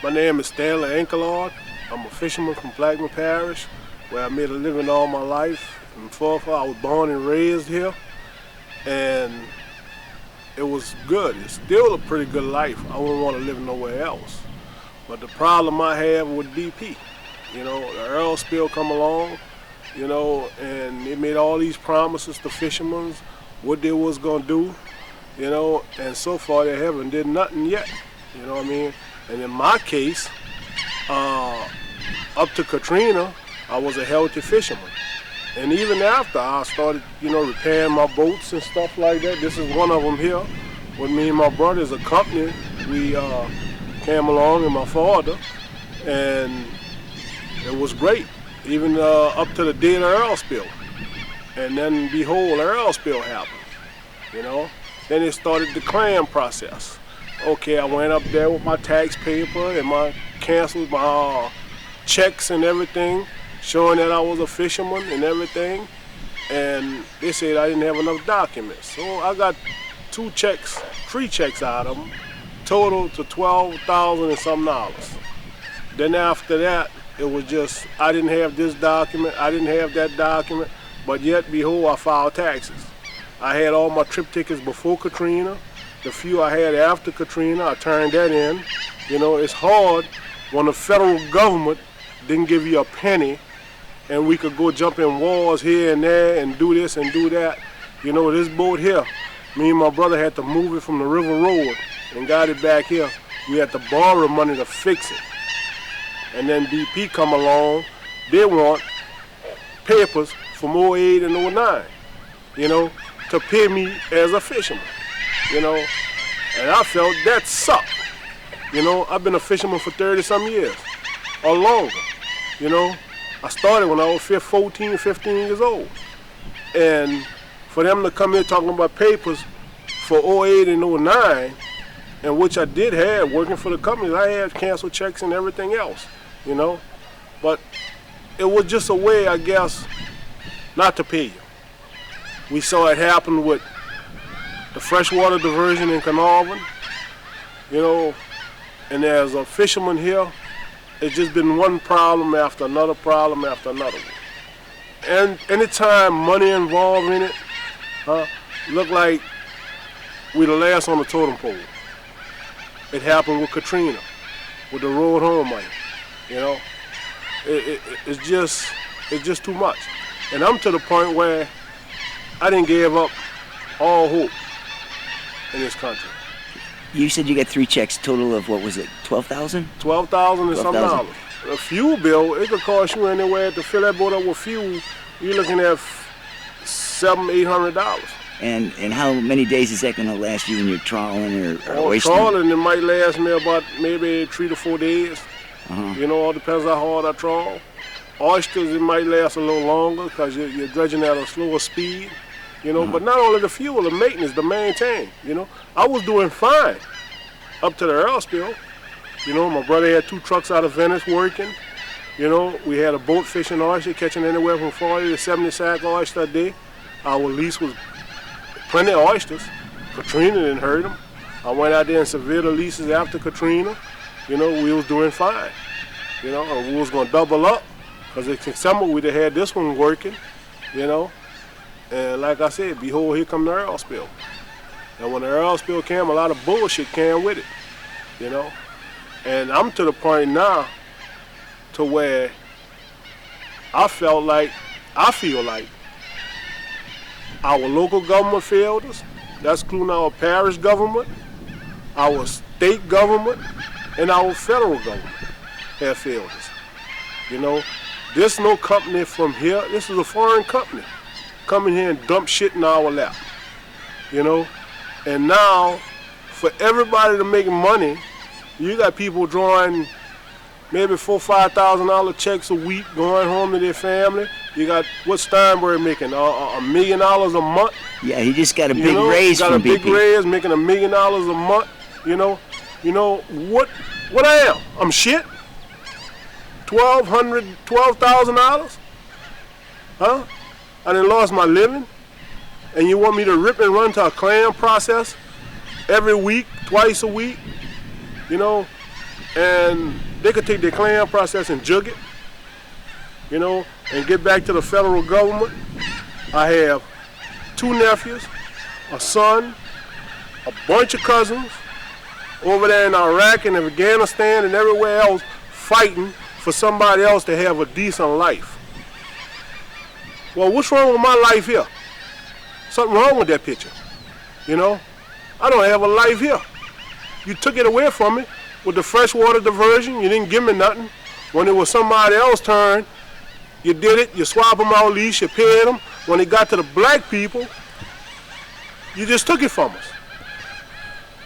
My name is Stanley Encalade. I'm a fisherman from Blackman Parish, where I made a living all my life. In Fulford, I was born and raised here, and it was good. It's still a pretty good life. I wouldn't want to live nowhere else. But the problem I have with BP, the oil spill come along, and they made all these promises to fishermen, what they was gonna do, and so far they haven't did nothing yet. You know what I mean? And in my case, up to Katrina, I was a healthy fisherman. And even after I started, repairing my boats and stuff like that, this is one of them here. With me and my brother is a company. We came along and my father, and it was great, even up to the day of the oil spill. And then behold, the oil spill happened, Then it started the claim process. Okay, I went up there with my tax paper and my canceled my checks and everything, showing that I was a fisherman and everything. And they said I didn't have enough documents. So I got three checks out of them, total to $12,000 and something. Then after that, it was just, I didn't have this document, I didn't have that document, but yet, behold, I filed taxes. I had all my trip tickets before Katrina. The few I had after Katrina, I turned that in. It's hard when the federal government didn't give you a penny and we could go jump in wars here and there and do this and do that. This boat here, me and my brother had to move it from the river road and got it back here. We had to borrow money to fix it. And then BP come along, they want papers from 08 and 09, to pay me as a fisherman, and I felt that sucked. I've been a fisherman for 30-some years, or longer, I started when I was 14, 15 years old. And for them to come here talking about papers for 08 and 09, and which I did have, working for the companies, I had canceled checks and everything else, But it was just a way, I guess, not to pay you. We saw it happen with the freshwater diversion in Carnarvon, and as a fisherman here, it's just been one problem after another problem after another. And anytime money involved in it, look like we the last on the totem pole. It happened with Katrina, with the road home money, It's just too much. And I'm to the point where I didn't give up all hope in this country. You said you got 3 checks, total of, what was it, $12,000? $12,000 and some dollars. A fuel bill, it could cost you anywhere to fill that boat up with fuel. You're looking at $700, $800. And how many days is that going to last you when you're trawling or oystering? Trawling, it might last me about maybe 3 to 4 days. All depends how hard I trawl. Oysters, it might last a little longer because you're dredging at a slower speed. But not only the fuel, the maintenance, the maintain. I was doing fine up to the oil spill. My brother had 2 trucks out of Venice working. We had a boat fishing oyster, catching anywhere from 40 to 70 sack oyster a day. Our lease was plenty of oysters. Katrina didn't hurt them. I went out there and severed the leases after Katrina. We was doing fine. And we was going to double up because in summer we'd have had this one working, And like I said, behold, here come the oil spill. And when the oil spill came, a lot of bullshit came with it, And I'm to the point now to where I feel like our local government failed us. That's including our parish government, our state government, and our federal government have failed us. There's no company from here. This is a foreign company. Come in here and dump shit in our lap, And now, for everybody to make money, you got people drawing maybe $4,000, $5,000 checks a week, going home to their family. You got what's Feinberg making? $1 million a month. Yeah, he just got a big raise from BP. Got a big raise, making $1 million a month. What I am? I'm shit. $12,000, huh? I done lost my living, and you want me to rip and run to a claim process every week, twice a week? and they could take their clam process and jug it, you know, and get back to the federal government. I have 2 nephews, a son, a bunch of cousins over there in Iraq and Afghanistan and everywhere else fighting for somebody else to have a decent life. Well, what's wrong with my life here? Something wrong with that picture, you know? I don't have a life here. You took it away from me with the freshwater diversion. You didn't give me nothing. When it was somebody else's turn, you did it. You swapped them out lease, you paid them. When it got to the black people, you just took it from us.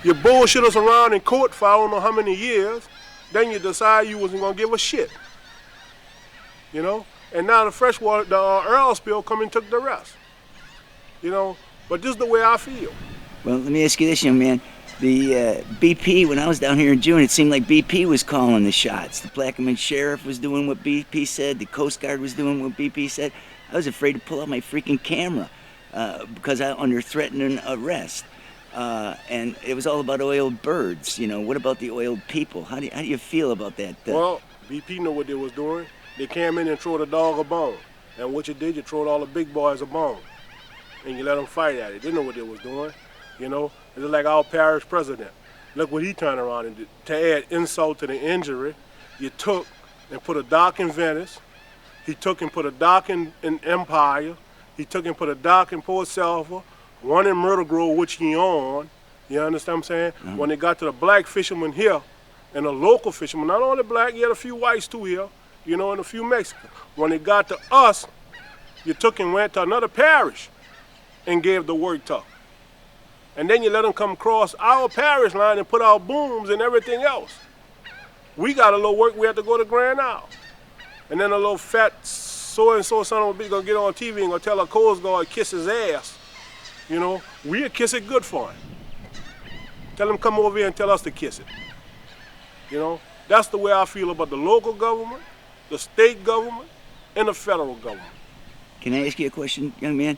You bullshit us around in court for I don't know how many years. Then you decide you wasn't gonna give a shit. You know? And now the freshwater, the oil spill come and took the rest. You know? But this is the way I feel. Well, let me ask you this, young man. The BP, when I was down here in June, it seemed like BP was calling the shots. The Plaquemine Sheriff was doing what BP said. The Coast Guard was doing what BP said. I was afraid to pull out my freaking camera because I'm under threatened arrest. And it was all about oiled birds. You know, what about the oiled people? How do you feel about that? Well, BP knew what they was doing. They came in and threw the dog a bone. And what you did, you threw all the big boys a bone. And you let them fight at it. They know what they was doing. You know, it's like our parish president. Look what he turned around and did. To add insult to the injury, you took and put a dock in Venice. He took and put a dock in Empire. He took and put a dock in Port Sulphur, one in Myrtle Grove, which he owned. You understand what I'm saying? Mm-hmm. When they got to the black fishermen here, and the local fishermen, not only black, you had a few whites too here, you know, and a few Mexicans. When it got to us, you took and went to another parish and gave the work to. And then you let them come across our parish line and put our booms and everything else. We got a little work, we had to go to Grand Isle. And then a little fat so-and-so son of a bitch gonna get on TV and gonna tell a Coast Guard kiss his ass. You know, we'll kiss it good for him. Tell him come over here and tell us to kiss it. You know, that's the way I feel about the local government, the state government, and the federal government. Can I ask you a question, young man?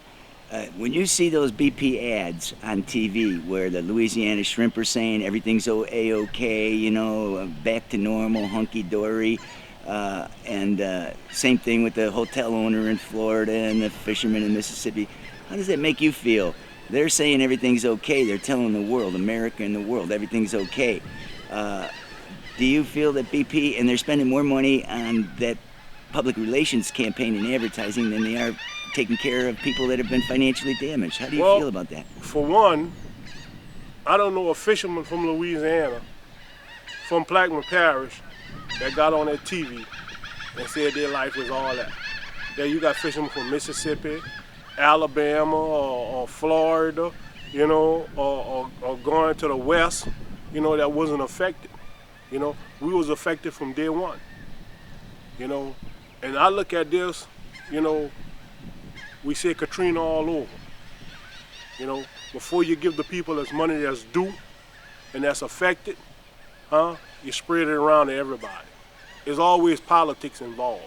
When you see those BP ads on TV where the Louisiana shrimp are saying everything's A-OK, you know, back to normal, hunky-dory, and same thing with the hotel owner in Florida and the fishermen in Mississippi, how does that make you feel? They're saying everything's okay. They're telling the world, America and the world, everything's okay. Do you feel that BP, and they're spending more money on that public relations campaign and advertising than they are taking care of people that have been financially damaged? How do you feel about that? For one, I don't know a fisherman from Louisiana, from Plaquemine Parish, that got on that TV and said their life was all that. There you got fishermen from Mississippi, Alabama, or Florida, you know, or going to the West, you know, that wasn't affected. You know, we was affected from day one. You know, and I look at this, you know, we say Katrina all over. You know, before you give the people that's money that's due and that's affected, you spread it around to everybody. There's always politics involved,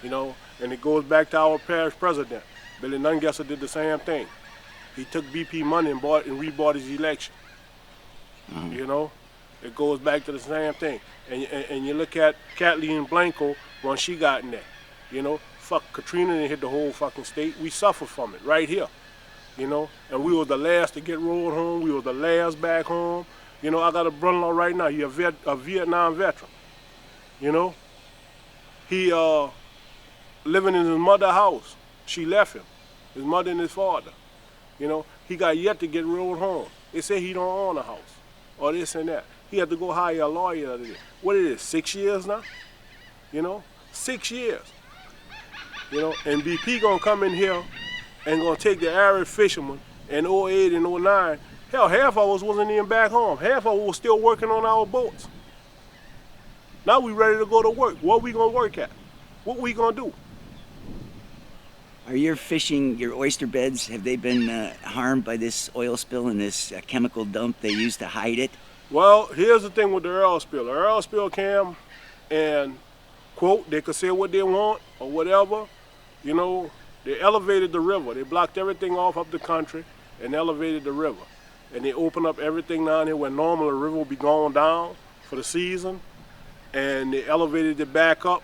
you know, and it goes back to our parish president. Billy Nungesser did the same thing. He took BP money and rebought his election. Mm-hmm. You know, it goes back to the same thing. And you look at Kathleen Blanco when she got in there, you know, fuck, Katrina didn't hit the whole fucking state. We suffered from it right here, you know, and we were the last to get rolled home. We were the last back home. You know, I got a brother-in-law right now. He's a Vietnam veteran, you know. He living in his mother's house. She left him, his mother and his father. You know, he got yet to get rolled home. They say he don't own a house or this and that. He had to go hire a lawyer. What is it, 6 years now? You know, 6 years. You know, and BP gonna come in here and gonna take the average fisherman in 08 and 09. Hell, half of us wasn't even back home. Half of us was still working on our boats. Now we ready to go to work. What we gonna work at? What we gonna do? Are your fishing, your oyster beds, have they been harmed by this oil spill and this chemical dump they used to hide it? Well, here's the thing with the oil spill. The oil spill came and, quote, they could say what they want or whatever. You know, they elevated the river. They blocked everything off up the country and elevated the river. And they opened up everything down here where normally the river would be going down for the season, and they elevated it back up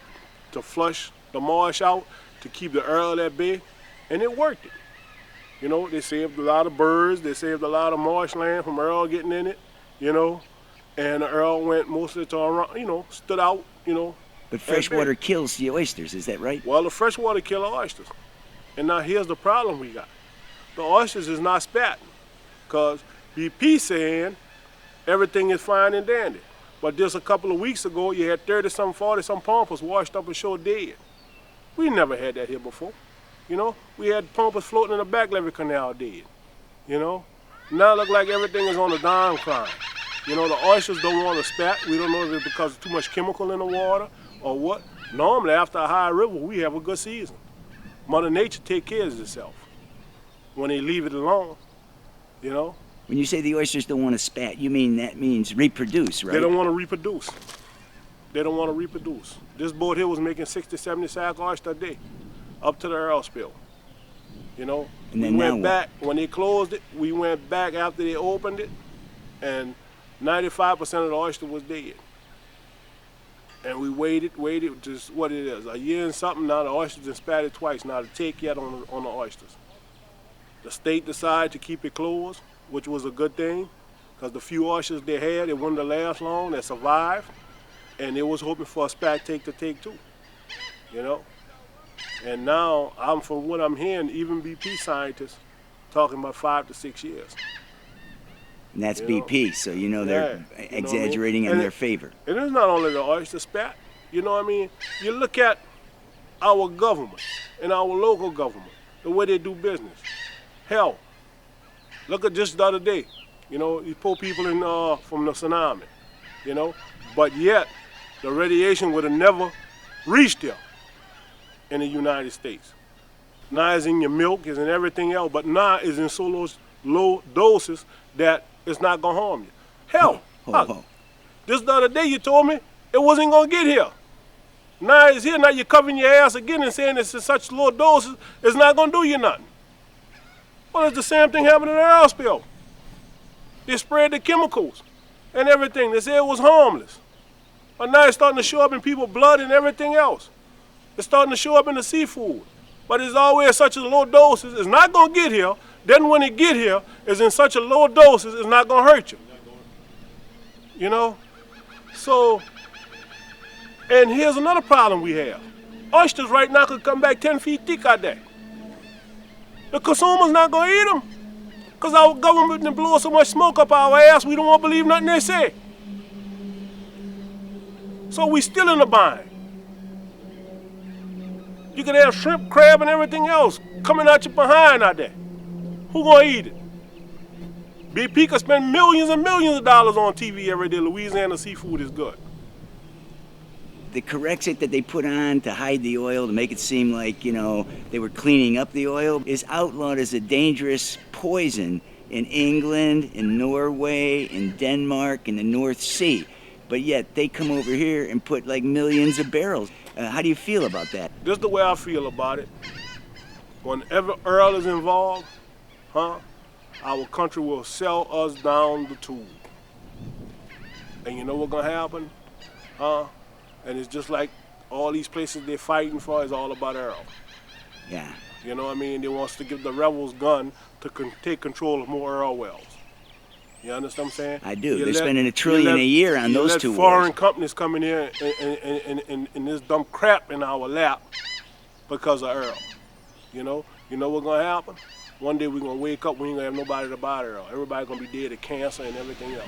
to flush the marsh out to keep the earl at bay, and it worked. You know, they saved a lot of birds, they saved a lot of marshland from earl getting in it, you know, and the earl went most of the time around, you know, stood out, you know. But fresh water kills the oysters, is that right? Well, the fresh water kill the oysters. And now here's the problem we got. The oysters is not spatting, because BP saying everything is fine and dandy. But just a couple of weeks ago, you had 30-some, 40-some pompous washed up ashore dead. We never had that here before. You know, we had pompous floating in the back levee canal dead. You know, now it look like everything is on the downcline. You know, the oysters don't want to spat. We don't know if it's because of too much chemical in the water or what. Normally, after a high river, we have a good season. Mother Nature take care of itself when they leave it alone, you know. When you say the oysters don't want to spat, you mean that means reproduce, right? They don't want to reproduce. They don't want to reproduce. This boat here was making 60, 70 sack oyster a day up to the earl spill, you know. And then we went back, when they closed it, we went back after they opened it, and 95% of the oyster was dead. And we waited, just what it is, a year and something. Now the oysters been spatted twice, not a take yet on the oysters. The state decided to keep it closed, which was a good thing, because the few oysters they had, it wouldn't last long, they survived, and they was hoping for a spat take to take too, you know. And now, from what I'm hearing, even BP scientists talking about 5 to 6 years. And that's BP, so you know they're exaggerating in their favor. And it's not only the oyster spat, you know what I mean? You look at our government and our local government, the way they do business. Hell, look at just the other day, you know, you pull people in from the tsunami, you know, but yet the radiation would have never reached there in the United States. Now it's in your milk, it's in everything else, but now it's in so low doses that it's not gonna harm you. Hell, just the other day you told me it wasn't gonna get here. Now it's here, now you're covering your ass again and saying it's in such low doses, it's not gonna do you nothing. Well, it's the same thing happened in the oil spill. They spread the chemicals and everything. They said it was harmless. But now it's starting to show up in people's blood and everything else. It's starting to show up in the seafood. But it's always such a low doses, it's not gonna get here. Then when it get here, it's in such a low doses, it's not gonna hurt you. You know? So, and here's another problem we have. Oysters right now could come back 10 feet thick out there. The consumer's not gonna eat them. Because our government done blow so much smoke up our ass, we don't want to believe nothing they say. So we still in the bind. You can have shrimp, crab, and everything else coming out your behind out there. Who gonna eat it? BP could spend millions and millions of dollars on TV every day. Louisiana seafood is good. The Corexit that they put on to hide the oil, to make it seem like, you know, they were cleaning up the oil, is outlawed as a dangerous poison in England, in Norway, in Denmark, in the North Sea. But yet they come over here and put like millions of barrels. How do you feel about that? This is the way I feel about it. Whenever oil is involved, our country will sell us down the tube. And you know what's gonna happen? And it's just like all these places they're fighting for is all about oil. Yeah. You know what I mean? They want to give the rebels gun to take control of more oil wells. You understand what I'm saying? I do. They're spending $1 trillion a year on those two foreign wars. companies coming in and this dump crap in our lap because of oil. You know what's gonna happen? One day we're gonna wake up, we ain't gonna have nobody to buy oil. Everybody's gonna be dead of cancer and everything else.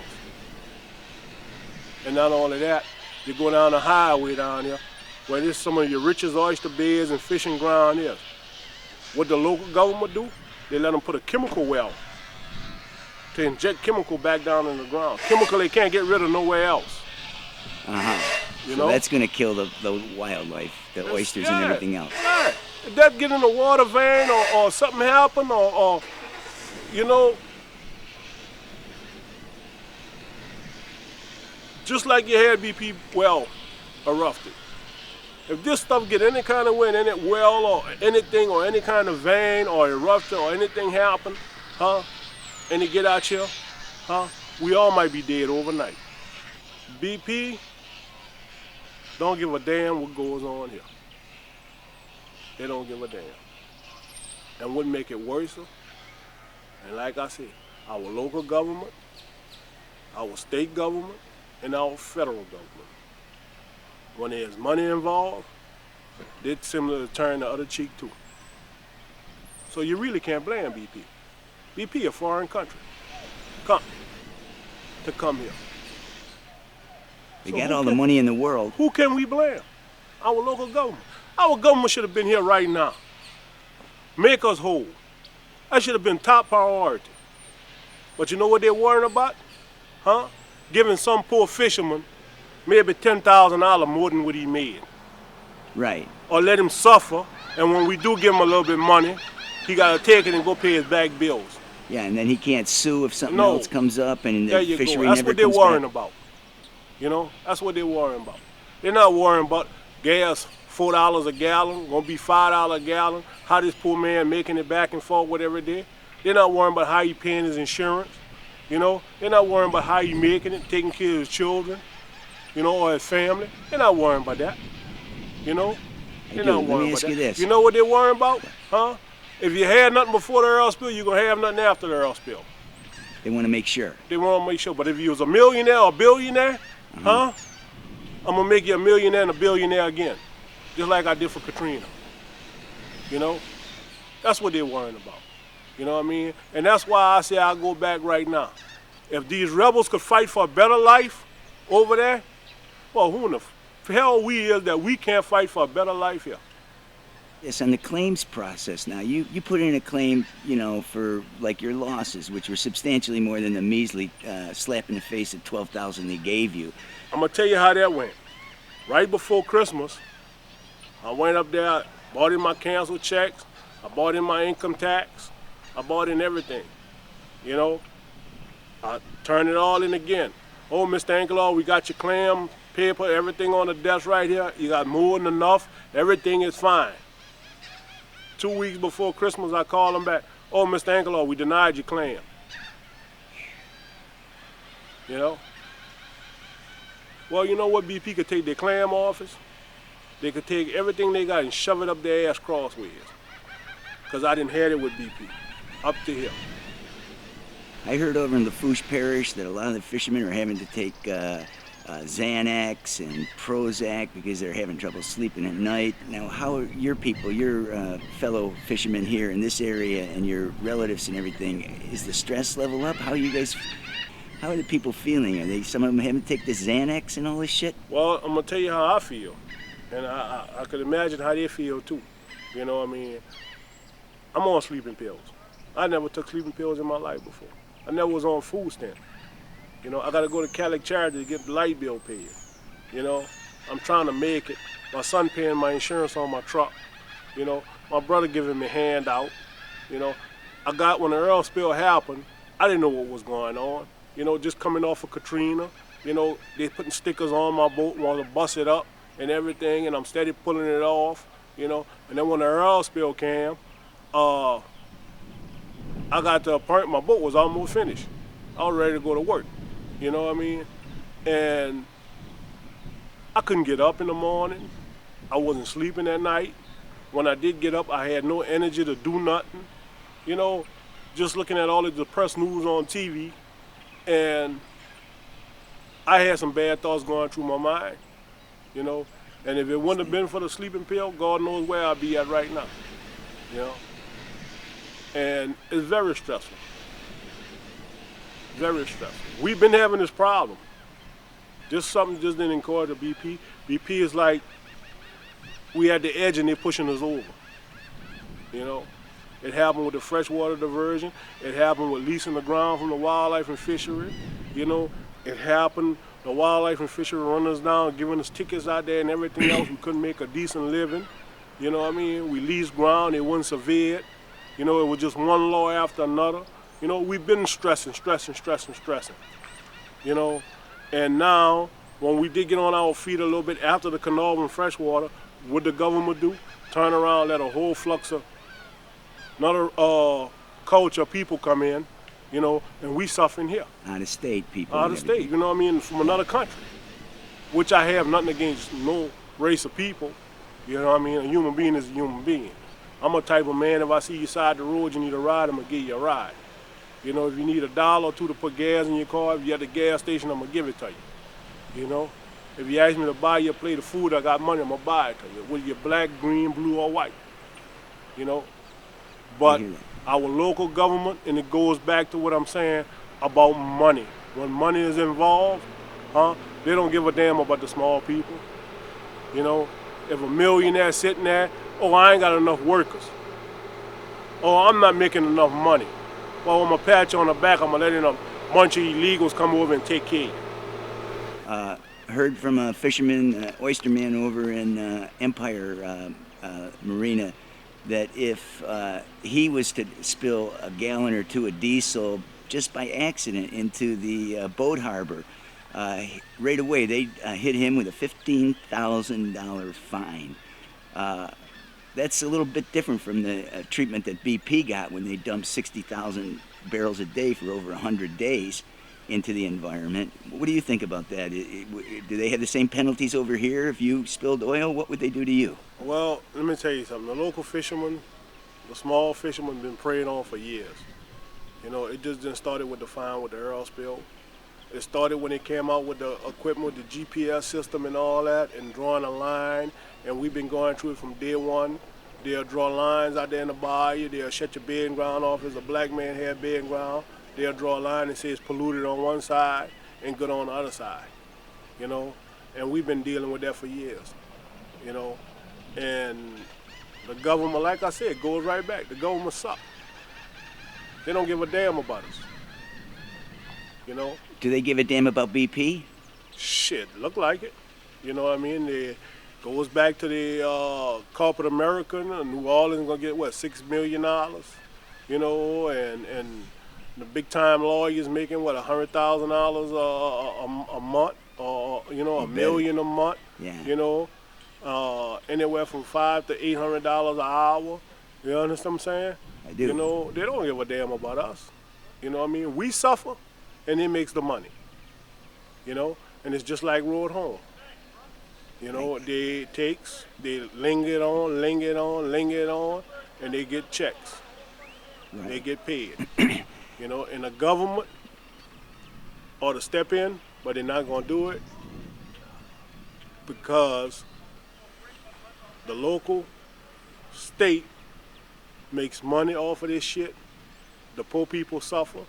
And not only that, you go down the highway down here, where there's some of your richest oyster beds and fishing ground is. What the local government do? They let them put a chemical well to inject chemical back down in the ground. Chemical they can't get rid of nowhere else. You know? That's going to kill the wildlife, the oysters and everything else. Right. If that get in the water vein or something happen or you know, just like you had BP well erupted. If this stuff get any kind of wind in it, well or anything or any kind of vein or eruption or anything happen, and it get out here, we all might be dead overnight. BP don't give a damn what goes on here. They don't give a damn. And what make it worse, and like I said, our local government, our state government, and our federal government. When there's money involved, they're similar to turn the other cheek too. So you really can't blame BP. BP a foreign country, to come here. They got all the money in the world. Who can we blame? Our local government. Our government should have been here right now. Make us whole. That should have been top priority. But you know what they're worrying about? Huh? Giving some poor fisherman maybe $10,000 more than what he made. Right. Or let him suffer, and when we do give him a little bit of money, he got to take it and go pay his back bills. Yeah, and then he can't sue if something else comes up and the fishery That's never what they're comes worrying back. about. You know, that's what they're worrying about. They're not worrying about gas, $4 a gallon, gonna be $5 a gallon, how this poor man making it back and forth, whatever it is. They're not worrying about how he paying his insurance. You know, they're not worrying about how he making it, taking care of his children, you know, or his family. They're not worrying about that. You know? They're not worrying about that. You know what they're worrying about? Huh? If you had nothing before the oil spill, you're gonna have nothing after the oil spill. They want to make sure. They want to make sure. But if you was a millionaire or a billionaire, huh? I'm gonna make you a millionaire and a billionaire again. Just like I did for Katrina. You know? That's what they're worrying about. You know what I mean? And that's why I say I'll go back right now. If these rebels could fight for a better life over there, well, who in the hell we is that we can't fight for a better life here? Yes, on the claims process now, you put in a claim, you know, for like your losses, which were substantially more than the measly slap in the face of $12,000 they gave you. I'm gonna tell you how that went. Right before Christmas, I went up there, bought in my canceled checks, I bought in my income tax, I bought in everything. You know, I turned it all in again. Oh, Mr. Encalade, we got your clam paper, everything on the desk right here. You got more than enough, everything is fine. 2 weeks before Christmas, I called him back. Oh, Mr. Encalade, we denied your claim. You know? Well, you know what BP could take their clam office? They could take everything they got and shove it up their ass crossways. Because I didn't have it with BP, up to here. I heard over in Lafourche Parish that a lot of the fishermen are having to take Xanax and Prozac because they're having trouble sleeping at night. Now, how are your people, your fellow fishermen here in this area and your relatives and everything, is the stress level up? How are the people feeling? Are they, some of them having to take this Xanax and all this shit? Well, I'm gonna tell you how I feel. And I could imagine how they feel too. You know what I mean? I'm on sleeping pills. I never took sleeping pills in my life before. I never was on food stamp. You know, I gotta go to Catholic Charity to get the light bill paid. You know, I'm trying to make it. My son paying my insurance on my truck. You know, my brother giving me a handout. You know, when the oil spill happened, I didn't know what was going on. You know, just coming off of Katrina. You know, they putting stickers on my boat, wanted to bust it up and everything, and I'm steady pulling it off. You know, and then when the oil spill came, I got to a point, my boat was almost finished. I was ready to go to work. You know what I mean? And I couldn't get up in the morning. I wasn't sleeping at night. When I did get up, I had no energy to do nothing. You know, just looking at all the depressed news on TV. And I had some bad thoughts going through my mind, you know. And if it wouldn't have been for the sleeping pill, God knows where I'd be at right now, you know. And it's very stressful. Very stressful. We've been having this problem. Something just didn't occur to BP. BP is like we at the edge and they're pushing us over. You know, it happened with the freshwater diversion. It happened with leasing the ground from the wildlife and fishery. You know, it happened. The wildlife and fishery run us down, giving us tickets out there and everything else. We couldn't make a decent living. You know what I mean? We leased ground. They wouldn't survey it. You know, it was just one law after another. You know, we've been stressing. You know, and now, when we did get on our feet a little bit after the canal and freshwater, what the government do? Turn around, let a whole flux of another culture people come in, you know, and we suffering here. Out of state people. Out of state, you know what I mean, from another country. which I have nothing against no race of people. You know what I mean? A human being is a human being. I'm a type of man, if I see you side the road, you need a ride, I'm gonna give you a ride. You know, if you need $1 or $2 to put gas in your car, if you're at the gas station, I'm gonna give it to you. You know? If you ask me to buy you a plate of food, I got money, I'm gonna buy it to you. Whether you're black, green, blue, or white. You know? But our local government, and it goes back to what I'm saying about money. When money is involved, they don't give a damn about the small people. You know? If a millionaire sitting there, oh, I ain't got enough workers. Oh, I'm not making enough money. Well, I'm gonna pat you on the back, I'm gonna let in a bunch of illegals come over and take care of you. Heard from a fisherman, oysterman over in Empire Marina, that if he was to spill a gallon or two of diesel just by accident into the boat harbor, right away they hit him with a $15,000 fine. That's a little bit different from the treatment that BP got when they dumped 60,000 barrels a day for over 100 days into the environment. What do you think about that? Do they have the same penalties over here? If you spilled oil, what would they do to you? Well, let me tell you something. The local fishermen, the small fishermen, been preying on for years. You know, it just didn't start with the fine with the oil spill. It started when they came out with the equipment, the GPS system and all that, and drawing a line. And we've been going through it from day one. They'll draw lines out there in the bayou. They'll shut your bedding ground off as a black man had bedding ground. They'll draw a line and say it's polluted on one side and good on the other side, you know. And we've been dealing with that for years, you know. And the government, like I said, goes right back. The government sucks. They don't give a damn about us, you know. Do they give a damn about BP? Shit, look like it. You know what I mean? It goes back to the corporate American. New Orleans gonna get what, $6 million? You know, and the big time lawyers making what, $100,000 a month, or you know, $1 million a month. Yeah. You know, anywhere from $500 to $800 an hour. You understand what I'm saying? I do. You know, they don't give a damn about us. You know what I mean? We suffer, and it makes the money. You know, and it's just like road home. You know, they linger it on, and they get checks. Right. They get paid. You know, and the government ought to step in, but they're not gonna do it because the local state makes money off of this shit. The poor people suffer.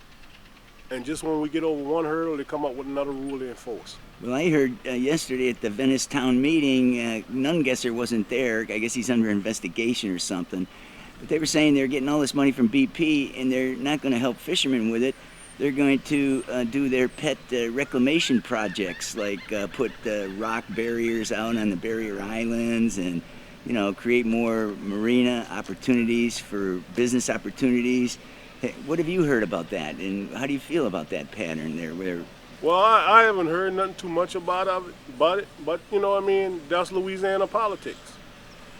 And just when we get over one hurdle, they come up with another rule to enforce. Well, I heard yesterday at the Venice town meeting, Nungesser wasn't there. I guess he's under investigation or something. But they were saying they're getting all this money from BP, and they're not going to help fishermen with it. They're going to do their pet reclamation projects, like put rock barriers out on the barrier islands and, you know, create more marina opportunities for business opportunities. Hey, what have you heard about that, and how do you feel about that pattern there? Well, I haven't heard nothing too much about it, but you know what I mean, that's Louisiana politics.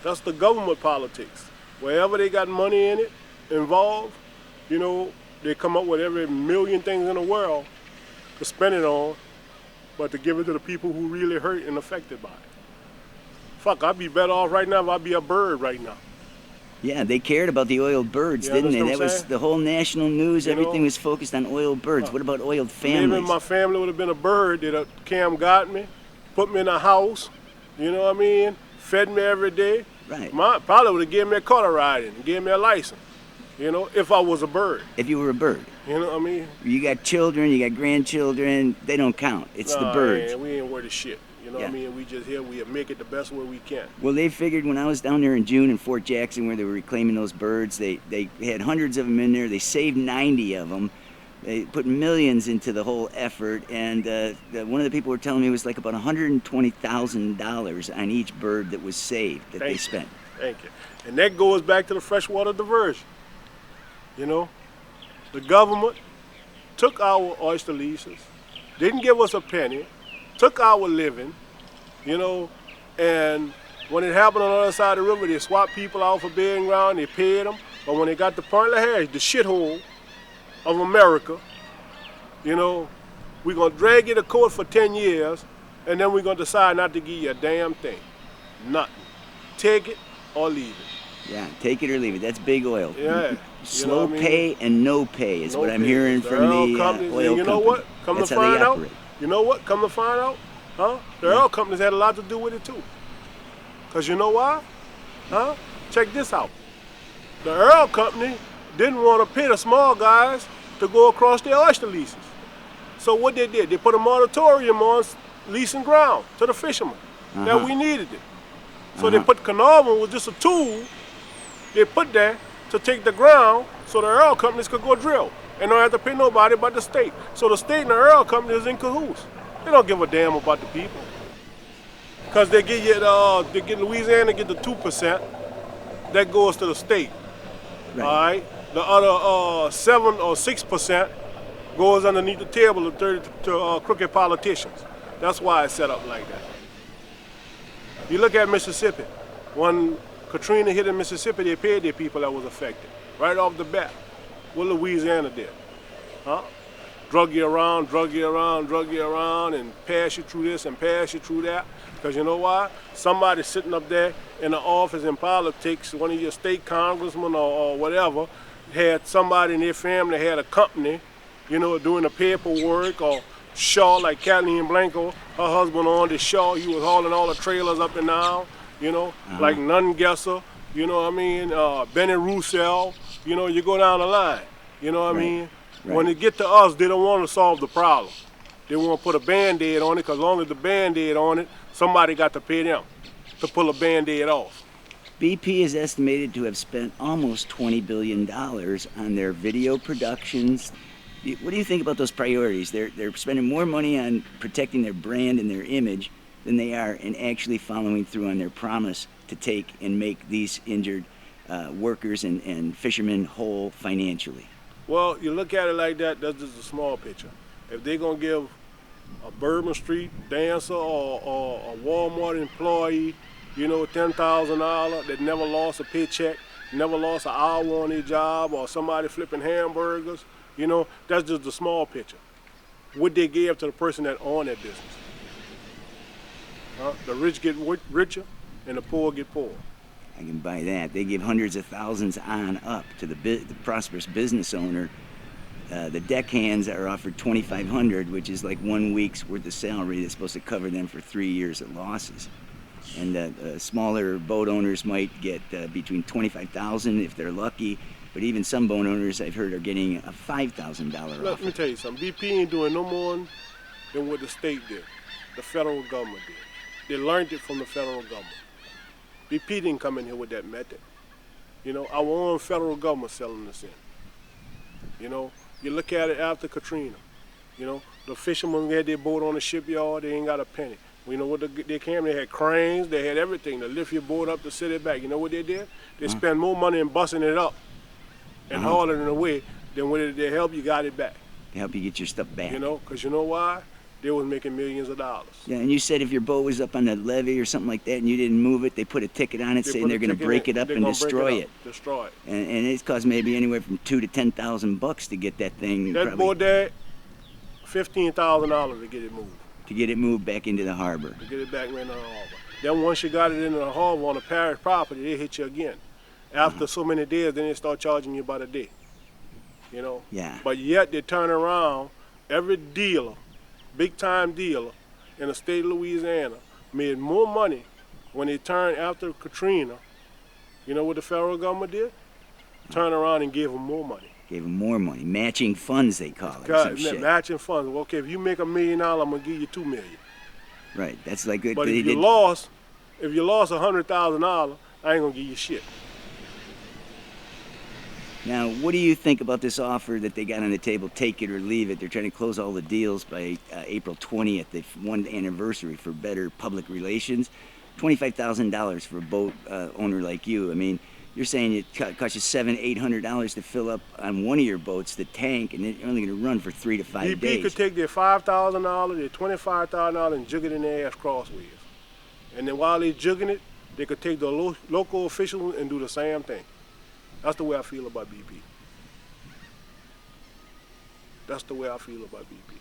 That's the government politics. Wherever they got money in it, involved, you know, they come up with every million things in the world to spend it on, but to give it to the people who really hurt and affected by it. Fuck, I'd be better off right now if I'd be a bird right now. Yeah, they cared about the oiled birds, didn't they? That was the whole national news. Everything was focused on oiled birds. What about oiled families? Maybe if my family would have been a bird, they'd have Cam got me, put me in a house, you know what I mean? Fed me every day. Right. Probably would have given me a car to ride in and gave me a license, you know, if I was a bird. If you were a bird. You know what I mean? You got children, you got grandchildren, they don't count. It's the birds. Man, we ain't worth a shit. You know what I mean? We just here, we make it the best way we can. Well, they figured when I was down there in June in Fort Jackson where they were reclaiming those birds, they had hundreds of them in there. They saved 90 of them. They put millions into the whole effort. And one of the people were telling me it was like about $120,000 on each bird that was saved that they spent. Thank you. And that goes back to the freshwater diversion. You know, the government took our oyster leases, didn't give us a penny, took our living, you know, and when it happened on the other side of the river, they swapped people out for bedding ground, they paid them, but when they got to Point LaHache, the shithole of America, you know, we're gonna drag you to court for 10 years, and then we're going to decide not to give you a damn thing. Nothing. Take it or leave it. Yeah, take it or leave it. That's big oil. Yeah. Slow what I mean? pay and no pay is No what I'm pay. hearing The from oil the companies, oil and you know company. what? Come That's to how they find out. operate. You know what? Come to find out, huh? The oil companies had a lot to do with it too. Cause you know why? Huh? Check this out. The oil company didn't want to pay the small guys to go across their oyster leases. So what they did, they put a moratorium on leasing ground to the fishermen that we needed it. So they put Carnarvon was just a tool they put there to take the ground so the oil companies could go drill and don't have to pay nobody but the state. So the state and the oil company is in cahoots. They don't give a damn about the people. Because they get Louisiana get the 2%, that goes to the state. Right. All right. The other 7 or 6% goes underneath the table to crooked politicians. That's why it's set up like that. You look at Mississippi. When Katrina hit in Mississippi, they paid their people that was affected right off the bat. What Louisiana did, huh? Drug you around, and pass you through this and pass you through that. Because you know why? Somebody sitting up there in the office in politics, one of your state congressmen or whatever, had somebody in their family had a company, you know, doing the paperwork, or Shaw, like Kathleen Blanco, her husband owned the Shaw, he was hauling all the trailers up and down, you know, like Nungesser, you know what I mean, Benny Roussel, you know, you go down the line, you know what I mean? Right. When it get to us, they don't want to solve the problem. They want to put a Band-Aid on it, because as long as the Band-Aid on it, somebody got to pay them to pull a Band-Aid off. BP is estimated to have spent almost $20 billion on their video productions. What do you think about those priorities? They're spending more money on protecting their brand and their image than they are in actually following through on their promise to take and make these injured workers and fishermen whole financially. Well, you look at it like that, that's just a small picture. If they're going to give a Bourbon Street dancer or a Walmart employee, you know, $10,000 that never lost a paycheck, never lost an hour on their job, or somebody flipping hamburgers, you know, that's just the small picture. What they give to the person that owned that business. The rich get richer and the poor get poorer. I can buy that. They give hundreds of thousands on up to the prosperous business owner. The deckhands are offered $2,500, which is like 1 week's worth of salary that's supposed to cover them for 3 years of losses. And smaller boat owners might get between $25,000 if they're lucky, but even some boat owners I've heard are getting a $5,000 offer. Let me tell you something. BP ain't doing no more than what the state did, the federal government did. They learned it from the federal government. BP didn't come in here with that method. You know, our own federal government selling us in. You know, you look at it after Katrina. You know, the fishermen had their boat on the shipyard, they ain't got a penny. You know what they came, they had cranes, they had everything to lift your boat up to sit it back. You know what they did? They spent more money in busting it up and hauling it away than when they help you got it back. To help you get your stuff back. You know, because you know why? They was making millions of dollars. Yeah, and you said if your boat was up on the levee or something like that and you didn't move it, they put a ticket on it saying they're going to break it up and destroy it. Destroy it. And it's cost maybe anywhere from $2,000 to $10,000 to get that thing. That boat there, $15,000 to get it moved. To get it moved back into the harbor. To get it back into the harbor. Then once you got it into the harbor on the parish property, they hit you again. After so many days, then they start charging you by the day. You know? Yeah. But yet they turn around, every dealer, big time dealer in the state of Louisiana made more money when they turned after Katrina. You know what the federal government did? Turn around and gave them more money. Gave them more money. Matching funds, they call it. God, matching funds. Well, okay, if you make $1 million, I'm gonna give you $2 million. Right. That's like good. But if you lost $100,000, I ain't gonna give you shit. Now, what do you think about this offer that they got on the table, take it or leave it? They're trying to close all the deals by April 20th, the 1 anniversary for better public relations. $25,000 for a boat owner like you. I mean, you're saying it costs you $700, $800 to fill up on one of your boats, the tank, and you're only going to run for 3 to 5 days. BP could take their $5,000, their $25,000 and jug it in their ass crossways. And then while they're jugging it, they could take the local officials and do the same thing. That's the way I feel about BP. That's the way I feel about BP.